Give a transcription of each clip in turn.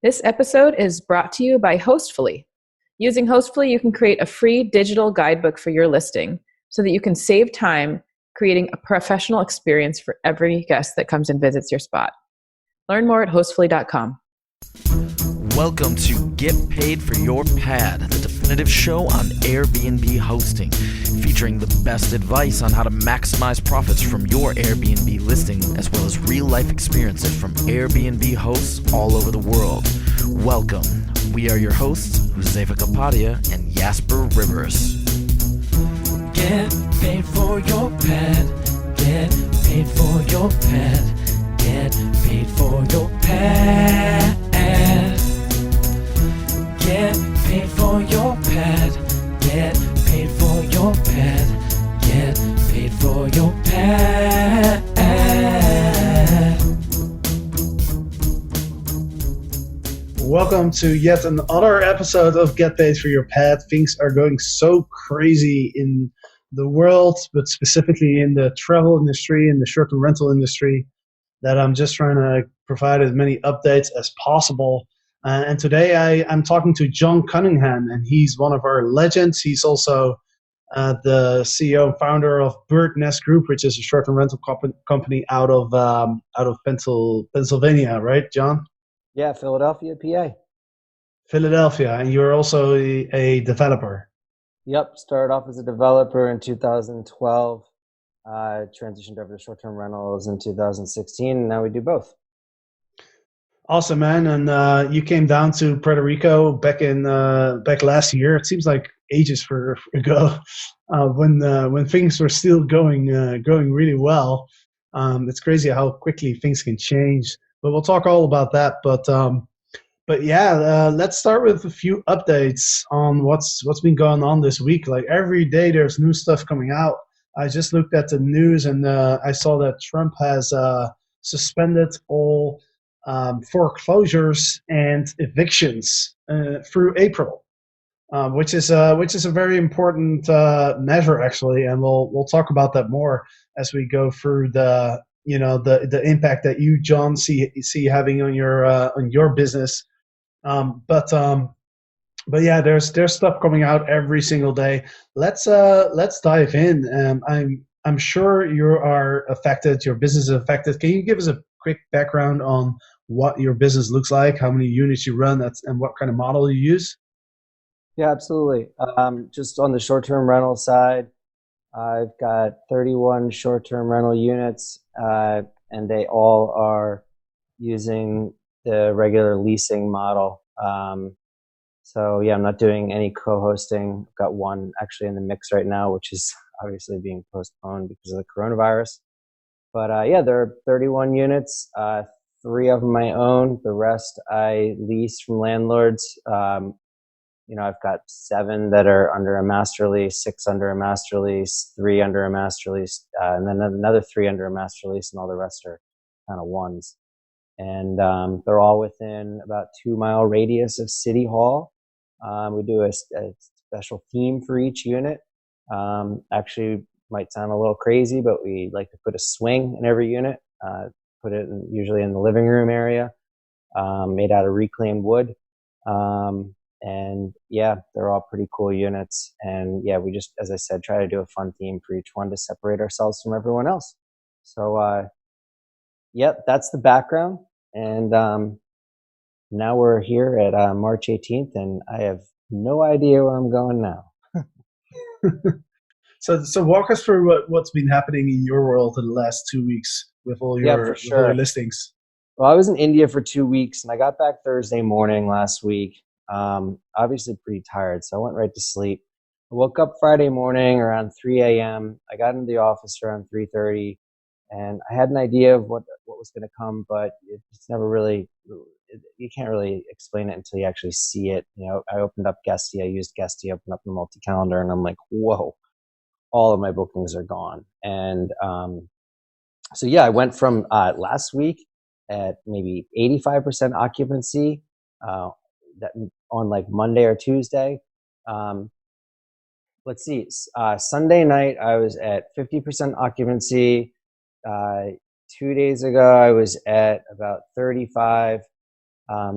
This episode is brought to you by Hostfully. Using Hostfully, you can create a free digital guidebook for your listing so that you can save time creating a professional experience for every guest that comes and visits your spot. Learn more at hostfully.com. Welcome to Get Paid for Your Pad, the definitive show on Airbnb hosting, featuring the best advice on how to maximize profits from your Airbnb listing, as well as real-life experiences from Airbnb hosts all over the world. Welcome. We are your hosts, Josefa Kapadia and Jasper Rivers. Get paid for your pad. Get paid for your pad. Get paid for your pad. Get paid for your pad. Get paid for your pad. Get paid for your pad. Welcome to yet another episode of Get Paid for Your Pad. Things are going so crazy in the world, but specifically in the travel industry, in the short-term rental industry, that I'm just trying to provide as many updates as possible. And today I'm talking to John Cunningham, and he's one of our legends. He's also the CEO and founder of Bird Nest Group, which is a short-term rental company out of Pennsylvania, right, John? Yeah, Philadelphia, PA. Philadelphia, and you're also a developer. Yep, started off as a developer in 2012, transitioned over to short-term rentals in 2016, and now we do both. Awesome, man. And you came down to Puerto Rico back last year. It seems like ages ago, when things were still going really well. It's crazy how quickly things can change. But we'll talk all about that. But yeah, let's start with a few updates on what's been going on this week. Like every day, there's new stuff coming out. I just looked at the news and I saw that Trump has suspended all foreclosures and evictions through April, which is a very important measure actually, and we'll talk about that more as we go through the impact that you, John, see having on your business. But yeah, there's stuff coming out every single day. Let's dive in. I'm sure you are affected. Your business is affected. Can you give us a quick background on what your business looks like, how many units you run, and what kind of model you use? Yeah, absolutely. Just on the short-term rental side, I've got 31 short-term rental units, and they all are using the regular leasing model. So yeah, I'm not doing any co-hosting. I've got one actually in the mix right now, which is obviously being postponed because of the coronavirus. But yeah, there are 31 units, 3 of them I own. The rest I lease from landlords. I've got 7 that are under a master lease, 6 under a master lease, 3 under a master lease, and then another 3 under a master lease, and all the rest are kind of ones. And they're all within about 2-mile radius of City Hall. We do a special theme for each unit. Actually, might sound a little crazy, but we like to put a swing in every unit. Put it usually in the living room area, made out of reclaimed wood. And yeah, they're all pretty cool units. And yeah, we just, as I said, try to do a fun theme for each one to separate ourselves from everyone else. So yep, that's the background. And now we're here at March 18th, and I have no idea where I'm going now. So walk us through what's been happening in your world in the last 2 weeks with all your, for sure. with all your listings. Well, I was in India for 2 weeks, and I got back Thursday morning last week. Obviously pretty tired, so I went right to sleep. I woke up Friday morning around 3 a.m. I got into the office around 3:30, and I had an idea of what was going to come, but it's never really, you can't really explain it until you actually see it. I opened up Guesty. I used Guesty, opened up the multi-calendar, and I'm like, whoa, all of my bookings are gone. And so yeah, I went from last week at maybe 85% occupancy that on like Monday or Tuesday. Let's see, Sunday night I was at 50% occupancy. 2 days ago I was at about 35.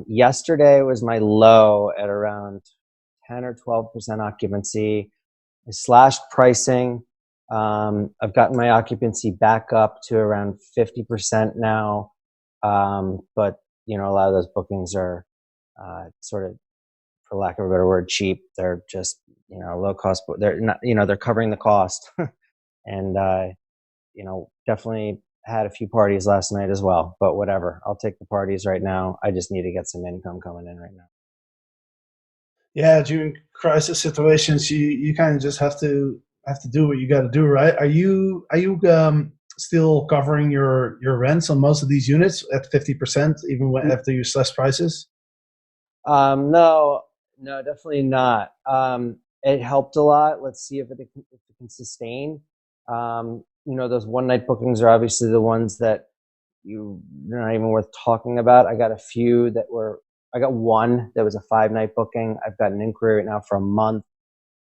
Yesterday was my low at around 10 or 12% occupancy. I slashed pricing. I've gotten my occupancy back up to around 50% now. But you know, a lot of those bookings are sort of, for lack of a better word, cheap. They're just, you know, low cost, but they're not, you know, they're covering the cost. And you know, definitely had a few parties last night as well, but whatever. I'll take the parties right now. I just need to get some income coming in right now. Yeah, during crisis situations, you kind of just have to do what you got to do, right? Are you still covering your rents on most of these units at 50%, even when, after you slash prices? No, no, definitely not. It helped a lot. Let's see if it can sustain. You know, those one night bookings are obviously the ones that they're not even worth talking about. I got one that was a 5 night booking. I've got an inquiry right now for a month.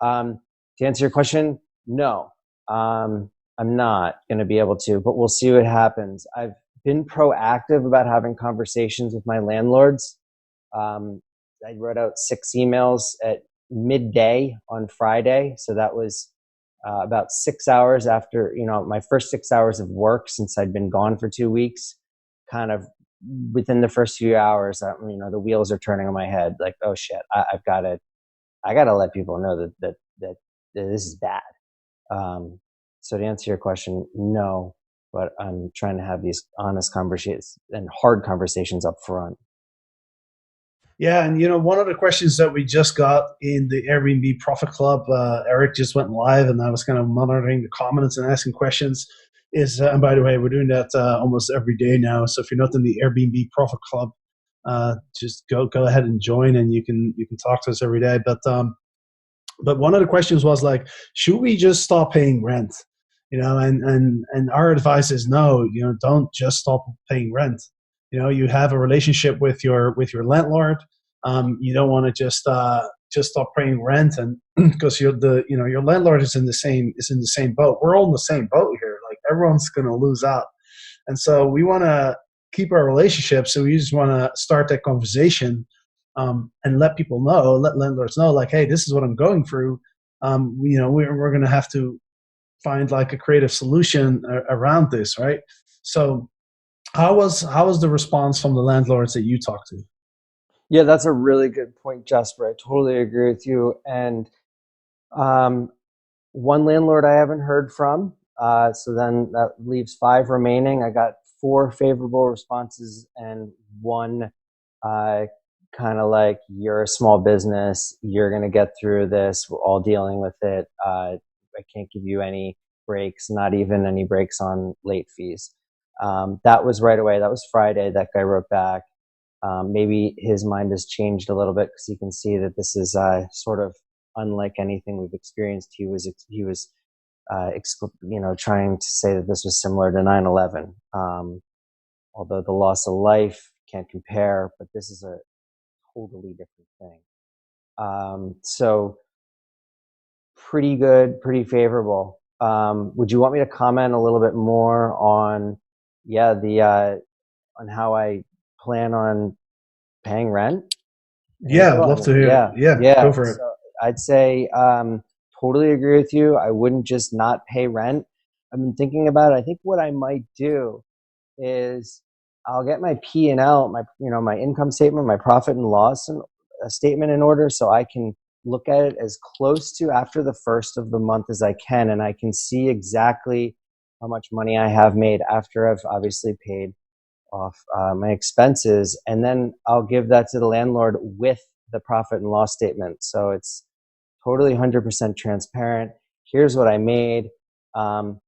To answer your question, no, I'm not going to be able to, but we'll see what happens. I've been proactive about having conversations with my landlords. Um, I wrote out 6 emails at midday on Friday. So that was about 6 hours after, you know, my first 6 hours of work since I'd been gone for 2 weeks. Kind of within the first few hours, you know, the wheels are turning on my head. Like, oh shit, I got to let people know that this is bad. Um, so to answer your question, no, but I'm trying to have these honest conversations and hard conversations up front. Yeah, and you know, one of the questions that we just got in the Airbnb Profit Club, Eric just went live, and I was kind of monitoring the comments and asking questions. And by the way, we're doing that almost every day now. So if you're not in the Airbnb Profit Club, just go ahead and join, and you can talk to us every day. But one of the questions was like, should we just stop paying rent? You know, and our advice is no. You know, don't just stop paying rent. You know, you have a relationship with your landlord. You don't want to just stop paying rent, and because your landlord is in the same boat. We're all in the same boat here. Like everyone's going to lose out, and so we want to keep our relationship. So we just want to start that conversation, and let landlords know, like, hey, this is what I'm going through. You know, we're going to have to find like a creative solution around this, right? So, how was the response from the landlords that you talked to? Yeah, that's a really good point, Jasper. I totally agree with you. And um, one landlord I haven't heard from. So then that leaves 5 remaining. I got 4 favorable responses and one kind of like, you're a small business, you're going to get through this, we're all dealing with it. I can't give you any breaks, not even any breaks on late fees. That was right away. That was Friday. That guy wrote back. Maybe his mind has changed a little bit because he can see that this is sort of unlike anything we've experienced. You know, trying to say that this was similar to 9/11. Although the loss of life can't compare, but this is a totally different thing. So pretty good, pretty favorable. Would you want me to comment a little bit more on, yeah, the on how I plan on paying rent in Yeah, I'd April? I love mean, to hear. yeah, Yeah, yeah. go for it. So I'd say totally agree with you. I wouldn't just not pay rent. I've been thinking about it. I think what I might do is I'll get my P&L, my income statement, my profit and loss and a statement in order, so I can look at it as close to after the first of the month as I can, and I can see exactly how much money I have made after I've obviously paid off my expenses, and then I'll give that to the landlord with the profit and loss statement. So it's totally 100% transparent. Here's what I made. Um,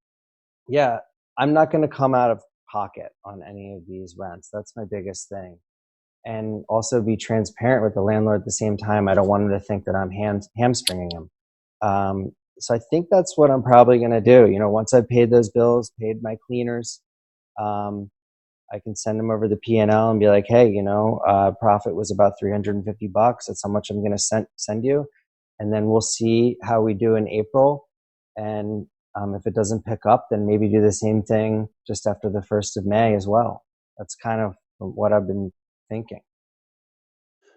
yeah, I'm not going to come out of pocket on any of these rents. That's my biggest thing. And also be transparent with the landlord at the same time. I don't want him to think that I'm hamstringing him. So I think that's what I'm probably going to do. You know, once I've paid those bills, paid my cleaners, um, I can send them over the P&L and be like, hey, you know, profit was about $350. That's how much I'm going to send you. And then we'll see how we do in April. And if it doesn't pick up, then maybe do the same thing just after the 1st of May as well. That's kind of what I've been thinking.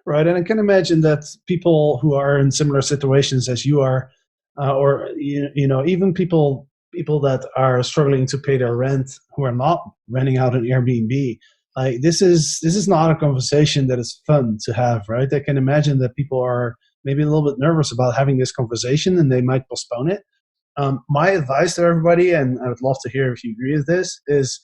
Right, and I can imagine that people who are in similar situations as you are, or you know, even people that are struggling to pay their rent who are not renting out an Airbnb, like this is not a conversation that is fun to have, right? I can imagine that people are maybe a little bit nervous about having this conversation and they might postpone it. My advice to everybody, and I would love to hear if you agree with this, is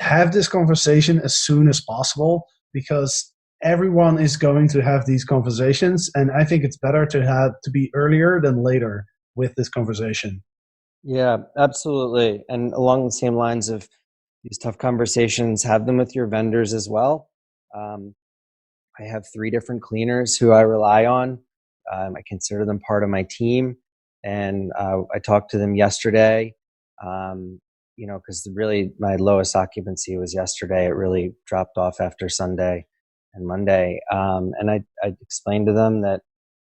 have this conversation as soon as possible, because everyone is going to have these conversations, and I think it's better to be earlier than later with this conversation. Yeah, absolutely. And along the same lines of these tough conversations, have them with your vendors as well. Um, I have 3 different cleaners who I rely on. I consider them part of my team, and I talked to them yesterday. Because really my lowest occupancy was yesterday. It really dropped off after Sunday and Monday, and I explained to them that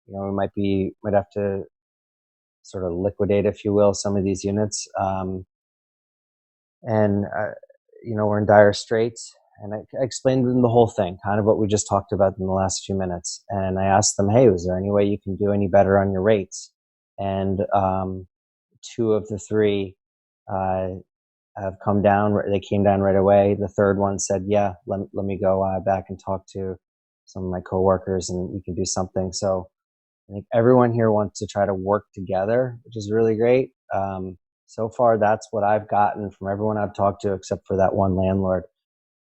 we might have to sort of liquidate, if you will, some of these units, and we're in dire straits. And I explained to them the whole thing, kind of what we just talked about in the last few minutes. And I asked them, hey, was there any way you can do any better on your rates? And 2 of the 3 have come down. They came down right away. The third one said, yeah, let me go back and talk to some of my coworkers and we can do something. So I think everyone here wants to try to work together, which is really great. So far, that's what I've gotten from everyone I've talked to, except for that one landlord.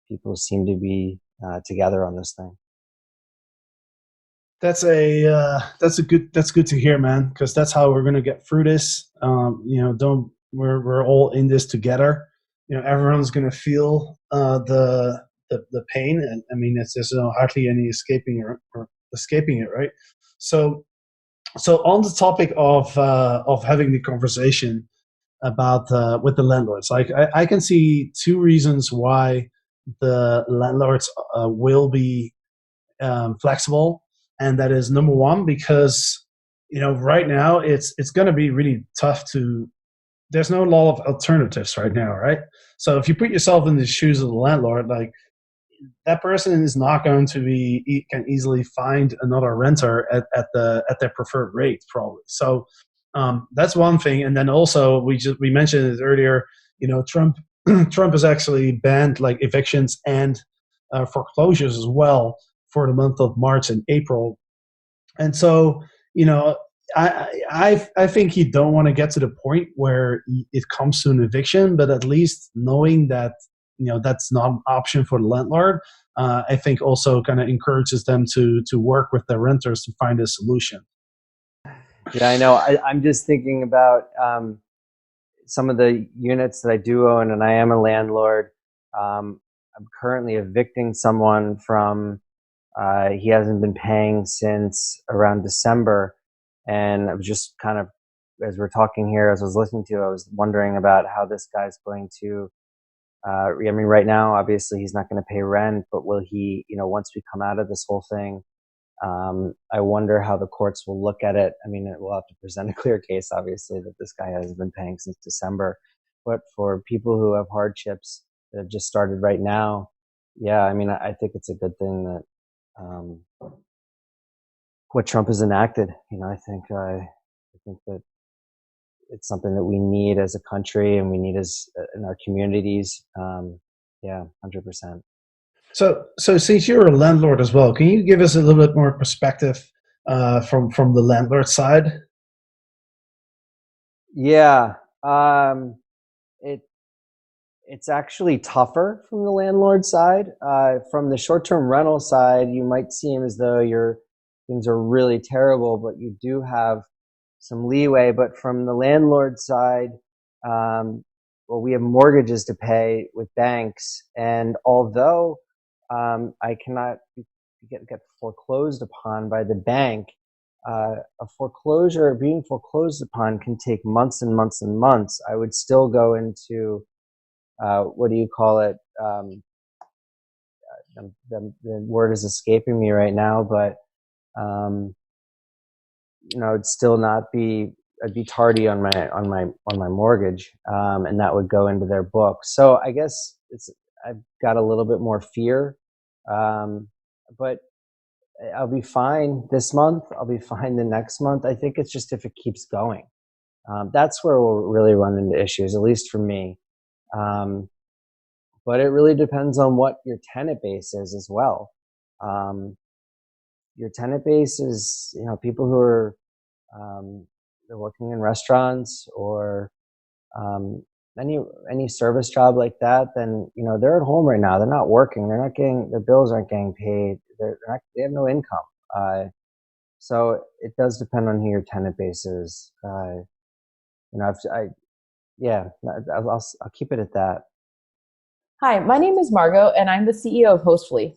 People seem to be together on this thing. That's good to hear, man, because that's how we're gonna get through this. Don't we're all in this together. Everyone's gonna feel the pain, and I mean, there's hardly any or escaping it, right? So on the topic of having the conversation about with the landlords, like I can see 2 reasons why the landlords will be flexible, and that is number one, because right now it's going to be really tough to. There's no lot of alternatives right now, right? So if you put yourself in the shoes of the landlord, like that person is not going to can easily find another renter at their preferred rate, probably. So that's one thing. And then also we mentioned it earlier. Trump Trump has actually banned like evictions and foreclosures as well for the month of March and April. And so, I think you don't want to get to the point where it comes to an eviction, but at least knowing that that's not an option for the landlord, I think also kind of encourages them to work with their renters to find a solution. Yeah, I know. I'm just thinking about some of the units that I do own, and I am a landlord. I'm currently evicting someone from. He hasn't been paying since around December, and I was just kind of, as we're talking here, as I was listening to, I was wondering about how this guy's going to. I mean, right now, obviously, he's not going to pay rent, but will he? Once we come out of this whole thing, I wonder how the courts will look at it. I mean, it will have to present a clear case, obviously, that this guy hasn't been paying since December. But for people who have hardships that have just started right now, yeah, I mean, I think it's a good thing that what Trump has enacted. I think that it's something that we need as a country and we need as in our communities. Yeah, 100%. So since you're a landlord as well, can you give us a little bit more perspective from the landlord side? Yeah, it it's actually tougher from the landlord side. From the short-term rental side, you might seem as though your things are really terrible, but you do have some leeway. But from the landlord side, well, we have mortgages to pay with banks, and although I cannot get foreclosed upon by the bank, a foreclosure being foreclosed upon can take months and months and months. I would still go into what do you call it? The word is escaping me right now, but it'd still not be. I'd be tardy on my mortgage, and that would go into their book. So I guess I've got a little bit more fear, but I'll be fine this month. I'll be fine the next month. I think it's just if it keeps going. That's where we'll really run into issues, at least for me. But it really depends on what your tenant base is as well. Your tenant base is, people who are they're working in restaurants or any service job like that. Then they're at home right now. They're not working. They're not getting their bills aren't getting paid. They have no income. So it does depend on who your tenant base is. Yeah, I'll keep it at that. Hi, my name is Margot, and I'm the CEO of Hostfully.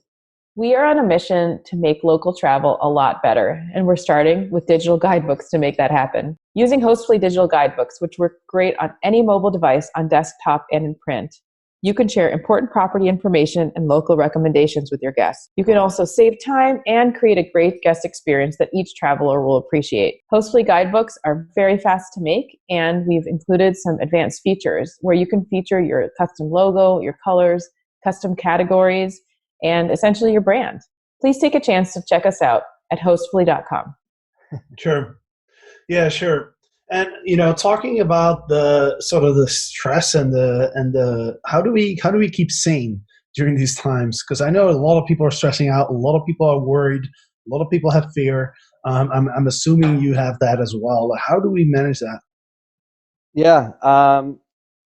We are on a mission to make local travel a lot better, and we're starting with digital guidebooks to make that happen. Using Hostfully digital guidebooks, which work great on any mobile device on desktop and in print, you can share important property information and local recommendations with your guests. You can also save time and create a great guest experience that each traveler will appreciate. Hostfully guidebooks are very fast to make, and we've included some advanced features where you can feature your custom logo, your colors, custom categories, and essentially your brand. Please take a chance to check us out at hostfully.com. Sure. Yeah, sure. And talking about the sort of the stress and the how do we keep sane during these times? Because I know a lot of people are stressing out, a lot of people are worried, a lot of people have fear. I'm assuming you have that as well. How do we manage that? Yeah.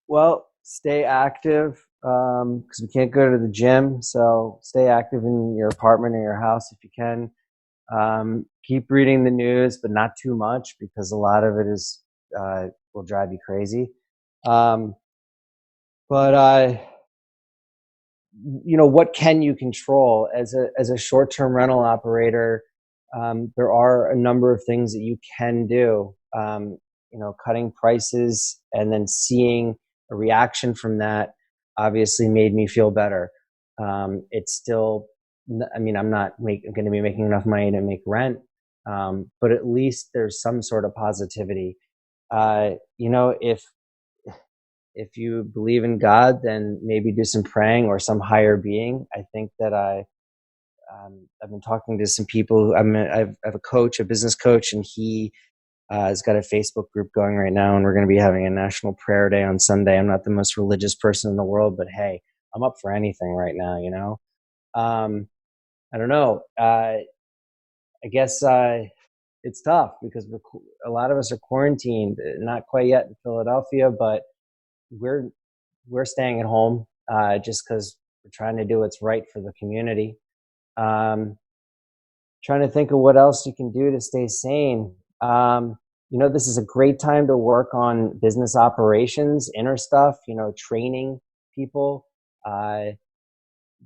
Well, stay active because we can't go to the gym. So stay active in your apartment or your house if you can. Keep reading the news, but not too much because a lot of it is will drive you crazy. But what can you control as a short-term rental operator? There are a number of things that you can do. Cutting prices and then seeing a reaction from that obviously made me feel better. It's still, I'm not going to be making enough money to make rent, but at least there's some sort of positivity. If you believe in God, then maybe do some praying or some higher being. I think that I've been talking to some people. I have a coach, a business coach, and he has got a Facebook group going right now, and we're going to be having a national prayer day on Sunday. I'm not the most religious person in the world, but hey, I'm up for anything right now, I don't know. I guess it's tough because a lot of us are quarantined, not quite yet in Philadelphia, but we're staying at home just because we're trying to do what's right for the community. Trying to think of what else you can do to stay sane. This is a great time to work on business operations, inner stuff, training people,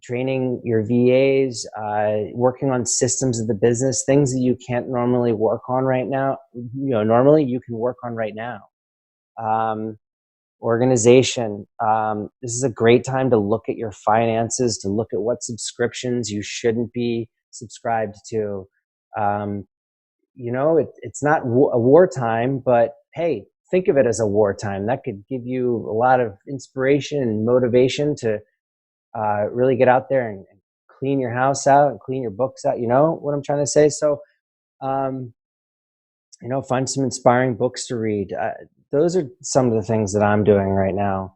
training your VAs, working on systems of the business, things that you can't normally work on right now. Normally you can work on right now. Organization. This is a great time to look at your finances, to look at what subscriptions you shouldn't be subscribed to. It's not a wartime, but hey, think of it as a wartime. That could give you a lot of inspiration and motivation to really get out there and clean your house out and clean your books out. You know what I'm trying to say? So, find some inspiring books to read. Those are some of the things that I'm doing right now.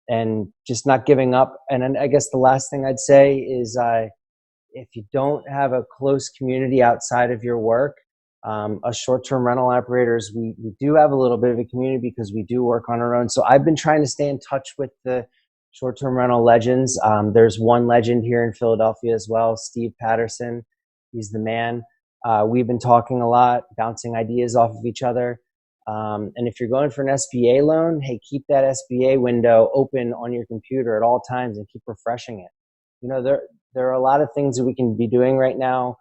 And just not giving up. And then I guess the last thing I'd say is if you don't have a close community outside of your work, us short-term rental operators, we do have a little bit of a community because we do work on our own. So I've been trying to stay in touch with the short-term rental legends. There's one legend here in Philadelphia as well, Steve Patterson. He's the man. We've been talking a lot, bouncing ideas off of each other. And if you're going for an SBA loan, hey, keep that SBA window open on your computer at all times and keep refreshing it. There are a lot of things that we can be doing right now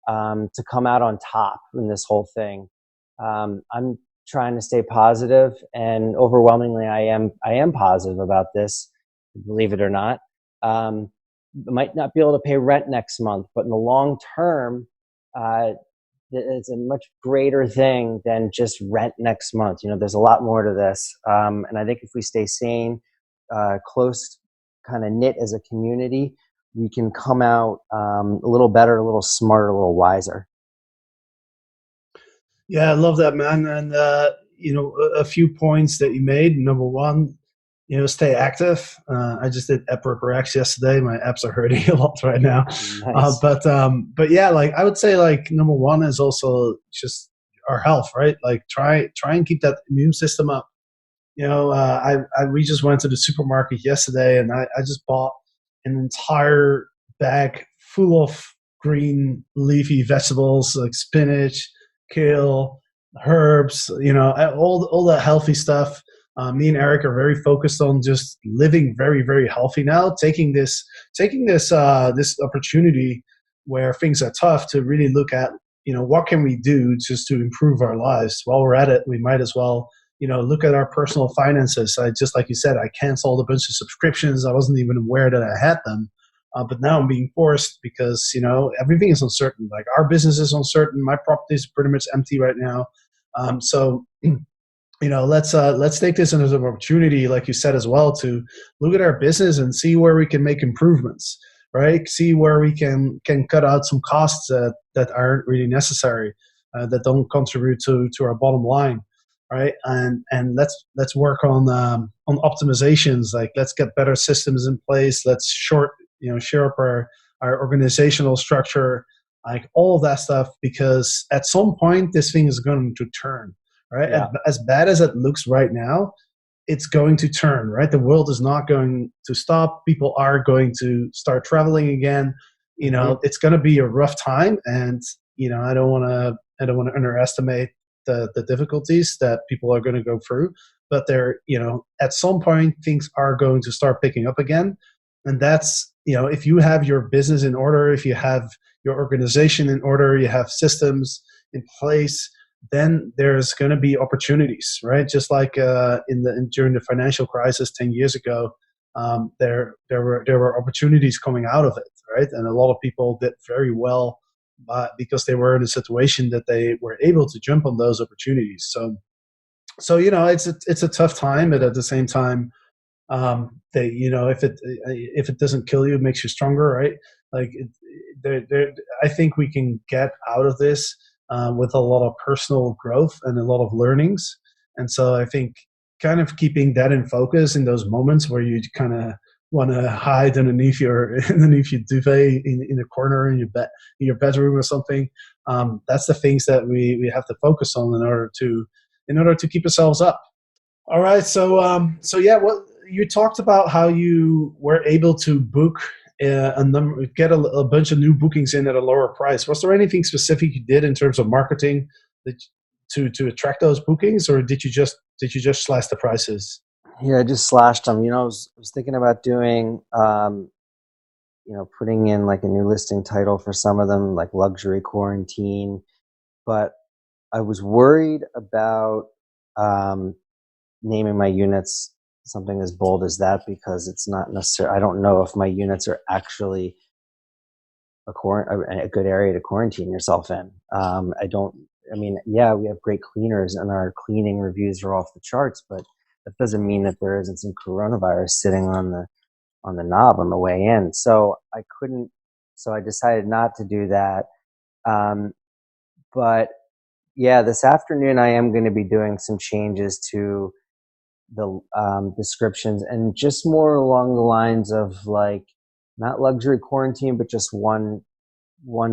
to come out on top in this whole thing. I'm trying to stay positive, and overwhelmingly, I am positive about this, believe it or not. I might not be able to pay rent next month, but in the long term, it's a much greater thing than just rent next month. There's a lot more to this. And I think if we stay sane, close, kind of knit as a community, you can come out a little better, a little smarter, a little wiser. Yeah, I love that, man. And a few points that you made. Number one, stay active. I just did Epic Reacts yesterday. My apps are hurting a lot right now. Nice. But yeah, like I would say, like number one is also just our health, right? Like try and keep that immune system up. We just went to the supermarket yesterday, and I just bought an entire bag full of green leafy vegetables like spinach, kale, herbs. All the healthy stuff. Me and Eric are very focused on just living very, very healthy now. Taking this opportunity where things are tough to really look at what can we do just to improve our lives. While we're at it, we might as well look at our personal finances. Just like you said, I canceled a bunch of subscriptions. I wasn't even aware that I had them. But now I'm being forced because, everything is uncertain. Like our business is uncertain. My property is pretty much empty right now. So let's take this as an opportunity, like you said as well, to look at our business and see where we can make improvements, right? See where we can cut out some costs that aren't really necessary, that don't contribute to our bottom line, right? And let's work on optimizations. Like let's get better systems in place. Let's shore up our organizational structure, like all of that stuff, because at some point this thing is going to turn, right? Yeah. As bad as it looks right now, it's going to turn, right? The world is not going to stop. People are going to start traveling again. It's going to be a rough time, and I don't want to underestimate the difficulties that people are going to go through. But at some point things are going to start picking up again, and that's if you have your business in order, if you have your organization in order, you have systems in place, then there's going to be opportunities, right? Just like during the financial crisis 10 years ago, there were opportunities coming out of it, right? And a lot of people did very well because they were in a situation that they were able to jump on those opportunities. So it's a tough time, but at the same time, if it doesn't kill you, it makes you stronger, right? Like I think we can get out of this with a lot of personal growth and a lot of learnings. And so I think kind of keeping that in focus in those moments where you kind of want to hide underneath your duvet in a corner in your bedroom or something. That's the things that we have to focus on in order to keep ourselves up. All right. So yeah, what you talked about how you were able to book get a bunch of new bookings in at a lower price. Was there anything specific you did in terms of marketing to attract those bookings, or did you just slash the prices? Yeah, I just slashed them. I was thinking about doing, putting in like a new listing title for some of them, like luxury quarantine, but I was worried about naming my units something as bold as that, because it's not necessarily, I don't know if my units are actually a good area to quarantine yourself in. Yeah, we have great cleaners and our cleaning reviews are off the charts, but that doesn't mean that there isn't some coronavirus sitting on the knob on the way in. So I decided not to do that. But yeah, this afternoon I am going to be doing some changes to the descriptions, and just more along the lines of like not luxury quarantine, but just one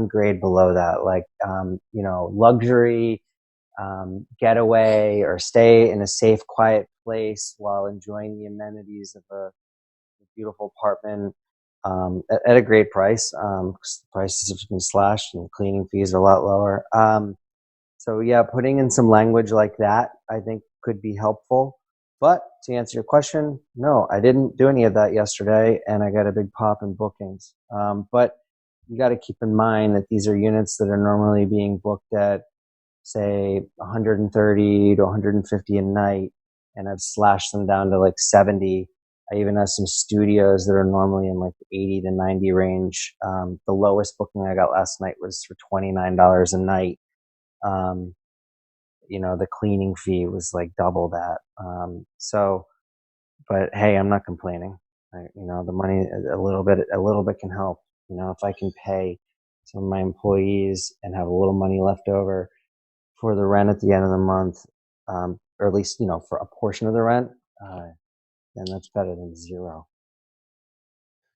grade below that, like luxury getaway, or stay in a safe, quiet place while enjoying the amenities of a beautiful apartment at a great price. 'Cause the prices have been slashed and cleaning fees are a lot lower. So yeah, putting in some language like that, I think could be helpful. But to answer your question, no, I didn't do any of that yesterday, and I got a big pop in bookings. But you got to keep in mind that these are units that are normally being booked at, say, 130 to 150 a night, and I've slashed them down to like 70. I even have some studios that are normally in like the 80 to 90 range. The lowest booking I got last night was for $29 a night. The cleaning fee was like double that. But hey, I'm not complaining. The money a little bit can help. If I can pay some of my employees and have a little money left over for the rent at the end of the month, or at least for a portion of the rent, then that's better than zero.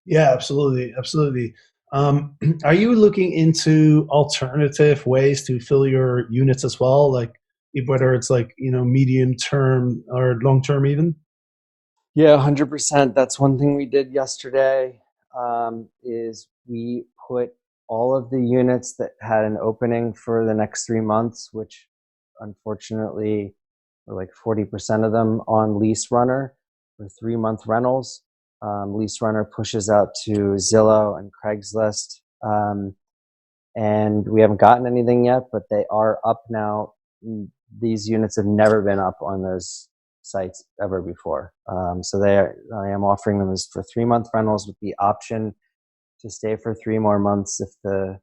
Yeah, absolutely, absolutely. Are you looking into alternative ways to fill your units as well, like whether it's like medium term or long term even? Yeah, 100%. That's one thing we did yesterday. Is we put all of the units that had an opening for the next 3 months, which unfortunately were like 40% of them, on Lease Runner for 3-month rentals. Lease Runner pushes out to Zillow and Craigslist. And we haven't gotten anything yet, but they are up now. These units have never been up on those sites ever before. So I am offering them as for 3-month rentals with the option to stay for 3 more months if the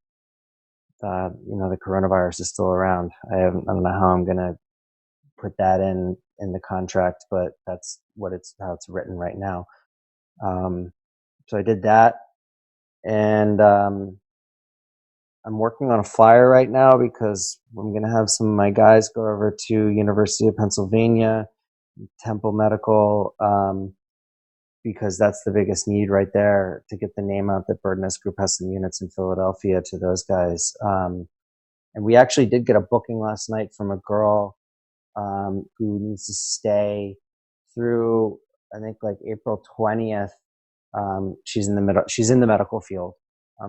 coronavirus is still around. I don't know how I'm gonna put that in the contract, but that's how it's written right now. So I did that, and I'm working on a flyer right now because I'm going to have some of my guys go over to University of Pennsylvania, Temple Medical, because that's the biggest need right there, to get the name out that Bird Nest Group has some units in Philadelphia to those guys. And we actually did get a booking last night from a girl who needs to stay through, I think, like April 20th. She's in the medical field.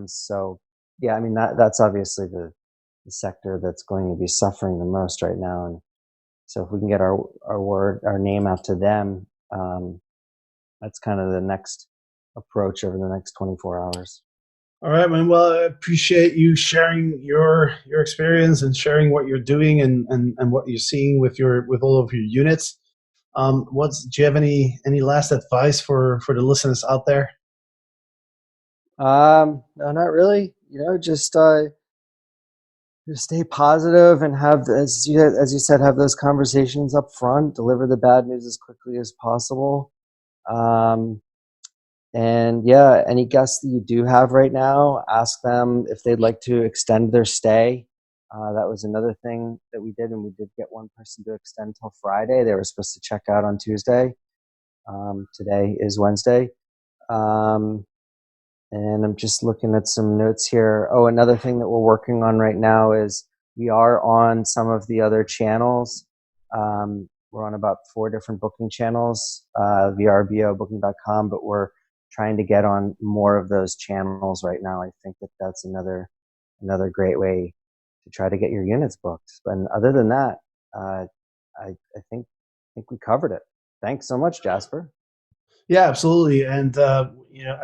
So yeah, I mean, that's obviously the sector that's going to be suffering the most right now. And so if we can get our name out to them, that's kind of the next approach over the next 24 hours. All right, man. Well, I appreciate you sharing your experience and sharing what you're doing and what you're seeing with all of your units. Do you have any last advice for the listeners out there? No, not really. Just stay positive and have, as you said, have those conversations up front. Deliver the bad news as quickly as possible. And yeah, any guests that you do have right now, ask them if they'd like to extend their stay. That was another thing that we did, and we did get one person to extend till Friday. They were supposed to check out on Tuesday. Today is Wednesday. And I'm just looking at some notes here. Oh, another thing that we're working on right now is we are on some of the other channels. We're on about 4 different booking channels, VRBO, booking.com, but we're trying to get on more of those channels right now. I think that's another great way to try to get your units booked. And other than that, I think we covered it. Thanks so much, Jasper. Yeah, absolutely. And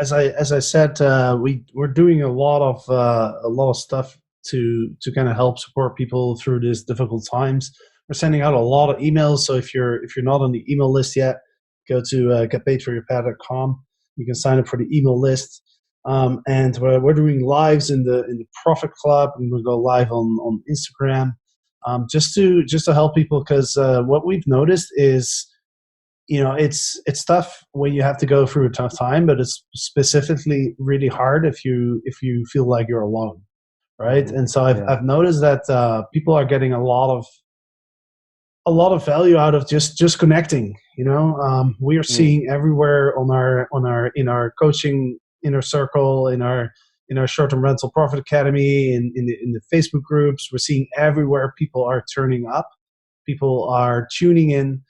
as I said, we're doing a lot of stuff to kind of help support people through these difficult times. We're sending out a lot of emails. So if you're not on the email list yet, go to getpaidforyourpad.com. You can sign up for the email list. And we're doing lives in the Profit Club, and we'll go live on Instagram, just to help people, because what we've noticed is, it's tough when you have to go through a tough time, but it's specifically really hard if you feel like you're alone, right? Mm-hmm. And so I've noticed that people are getting a lot of value out of just connecting. We are seeing everywhere in our coaching inner circle, in our short-term rental profit academy, in the Facebook groups. We're seeing everywhere people are turning up, people are tuning in.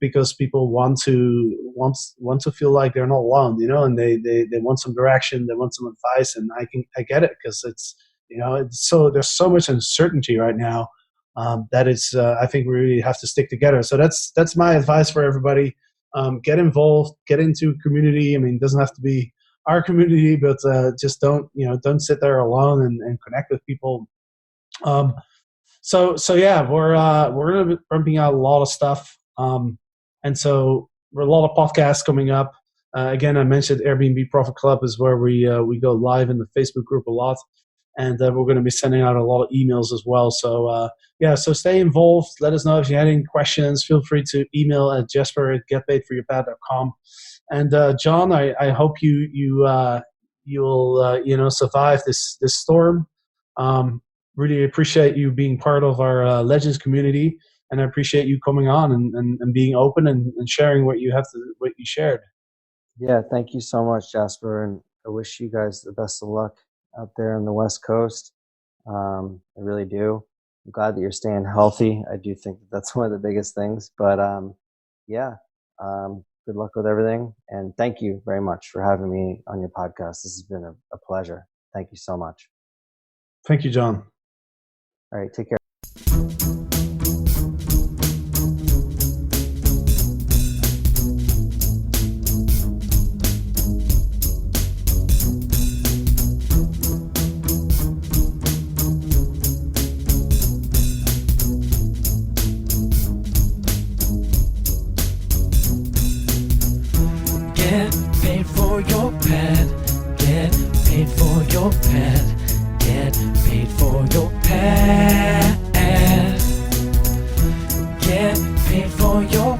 Because people want to feel like they're not alone, and they want some direction, they want some advice, and I get it, because it's there's so much uncertainty right now, that it's I think we really have to stick together. So that's my advice for everybody. Get involved, get into community. I mean, it doesn't have to be our community, but just don't sit there alone, and connect with people. So yeah, we're gonna be pumping out a lot of stuff. And so a lot of podcasts coming up. Again, I mentioned Airbnb Profit Club is where we go live in the Facebook group a lot. and we're going to be sending out a lot of emails as well. So yeah, so stay involved. Let us know if you had any questions. Feel free to email at jesper@getpaidforyourpad.com. And John, I hope you'll survive this storm. Really appreciate you being part of our Legends community, and I appreciate you coming on and being open and sharing what you shared. Yeah, thank you so much, Jasper, and I wish you guys the best of luck out there on the West Coast. I really do. I'm glad that you're staying healthy. I do think that that's one of the biggest things. But yeah, good luck with everything, and thank you very much for having me on your podcast. This has been a pleasure. Thank you so much. Thank you, John. All right, take care. Get paid for your pad. Get paid for your pad. Get paid for your pad. Get paid for your